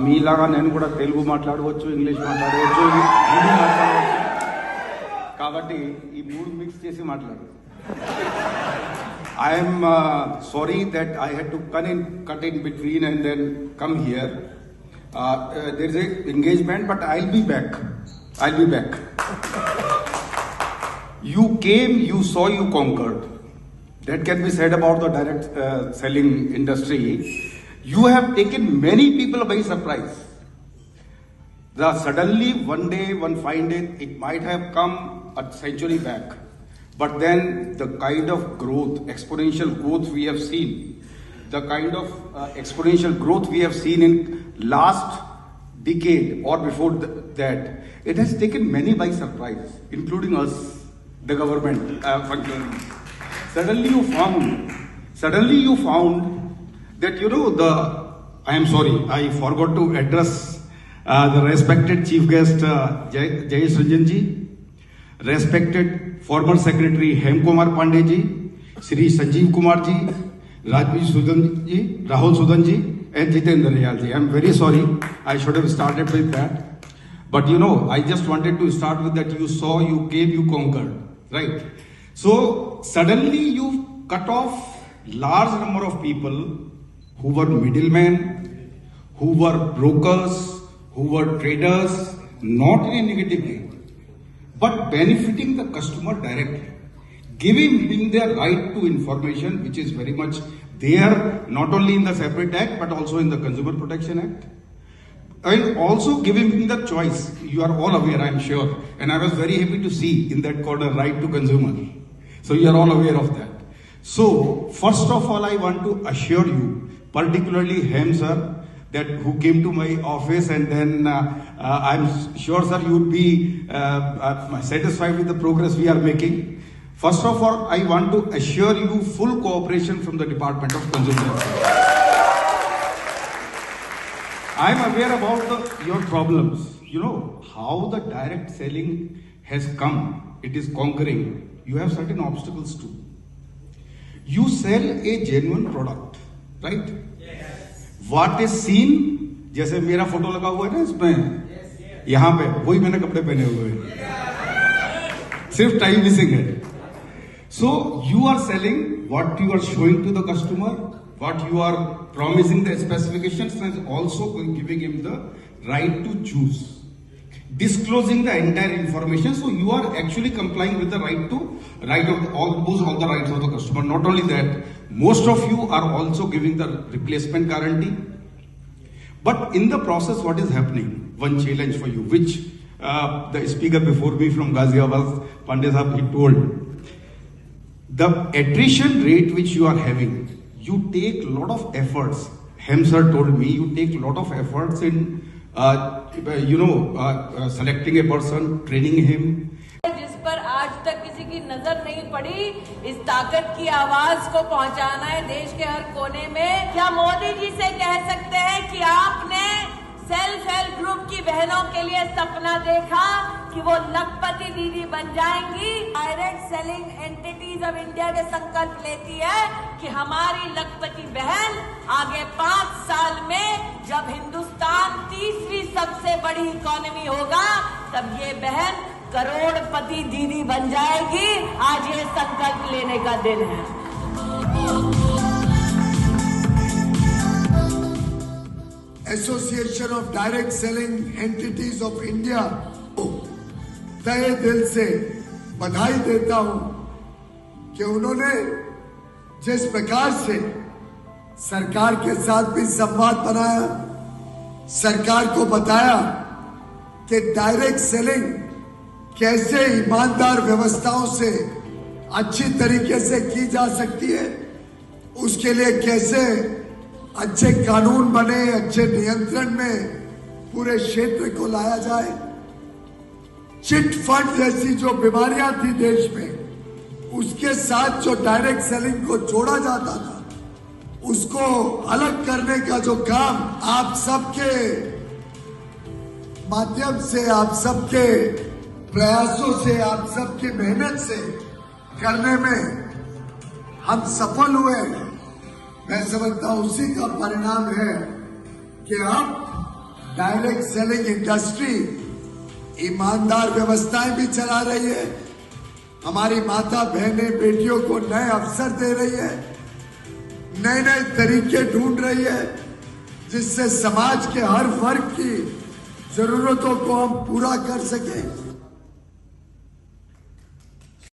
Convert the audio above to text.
మీలాగా నేను కూడా తెలుగు మాట్లాడవచ్చు, ఇంగ్లీష్ మాట్లాడవచ్చు, హిందీ మాట్లాడవచ్చు. కాబట్టి ఈ మూడు మిక్స్ చేసి మాట్లాడు. I'm sorry that I had to cut in between and then come here. There is a engagement, but I'll be back. You came, you saw, you conquered. That can be said about the direct selling industry. You have taken many people by surprise. Suddenly, one day, one fine day, it might have come a century back. But then the kind of growth, exponential growth we have seen, in last decade or before that, it has taken many by surprise, including us, the government function. Suddenly you found that, I am sorry, I forgot to address the respected chief guest, Jayesh Ranjan ji, respected former secretary Hemkumar Pandey ji, Shri Sanjeev Kumar ji, Rajveer Sudan ji, Rahul Sudan ji, and Jitendra Yal ji. I am very sorry, I should have started with that. But I just wanted to start with that. You saw, you came, you conquered, right? So suddenly you cut off large number of people who were middlemen, who were brokers, who were traders, not in a negative way, but benefiting the customer directly, giving him the right to information, which is very much there, not only in the separate act, but also in the Consumer Protection Act. And also giving him the choice. You are all aware, I am sure. And I was very happy to see in that corner, right to consumer. So you are all aware of that. So first of all, I want to assure you, particularly Hem sir, that who came to my office, and then I'm sure sir you would be satisfied with the progress we are making. First of all, I want to assure you full cooperation from the Department of Consumer Affairs. I am aware about your problems. How the direct selling has come, it is conquering. You have certain obstacles too. You sell a genuine product, right? What is seen, जैसे मेरा photo लगा हुआ है ना इसमें, यहाँ पे वही मैंने कपड़े पहने हुए हैं, सिर्फ टाइम मिसिंग है. So you are selling what you are showing to the customer, what you are promising the specifications, and also giving him the right to choose, disclosing the entire information. So you are actually complying with the all the rights of the customer. Not only that, most of you are also giving the replacement guarantee. But in the process, what is happening? One challenge for you, which the speaker before me from Ghaziabad, Pandey Sahab, he told. The attrition rate which you are having, you take a lot of efforts. Hem sir told me you take a lot of efforts in selecting a person, training him. जिस पर आज तक किसी की नजर नहीं पड़ी, इस ताकत की आवाज को पहुंचाना है देश के हर कोने में. क्या मोदी जी से कह सकते हैं कि आपने सेल्फ हेल्प ग्रुप की बहनों के लिए सपना देखा कि वो लखपति दीदी बन जाएंगी? Direct selling entities of India के संकल्प लेती है कि हमारी लखपति बहन आगे 5 साल में जब हिंदुस्तान तीसरी सबसे बड़ी इकोनॉमी होगा, तब ये बहन करोड़पति दीदी बन जाएगी. आज ये संकल्प लेने का दिन है. Association of direct selling entities of India को तहे दिल से बधाई देता हूं कि उन्होंने जिस प्रकार से सरकार के साथ भी संवाद बनाया, सरकार को बताया कि डायरेक्ट सेलिंग कैसे ईमानदार व्यवस्थाओं से अच्छी तरीके से की जा सकती है, उसके लिए कैसे अच्छे कानून बने, अच्छे नियंत्रण में पूरे क्षेत्र को लाया जाए. चिट फंड जैसी जो बीमारियां थी देश में, उसके साथ जो डायरेक्ट सेलिंग को जोड़ा जाता था, उसको अलग करने का जो काम आप सबके माध्यम से, आप सबके प्रयासों से, आप सबकी मेहनत से करने में हम सफल हुए. मैं समझता हूं उसी का परिणाम है कि अब डायरेक्ट सेलिंग इंडस्ट्री ईमानदार व्यवस्थाएं भी चला रही है, हमारी माता बहनें बेटियों को नए अवसर दे रही है, नए नए तरीके ढूंढ रही है जिससे समाज के हर वर्ग की जरूरतों को हम पूरा कर सकें।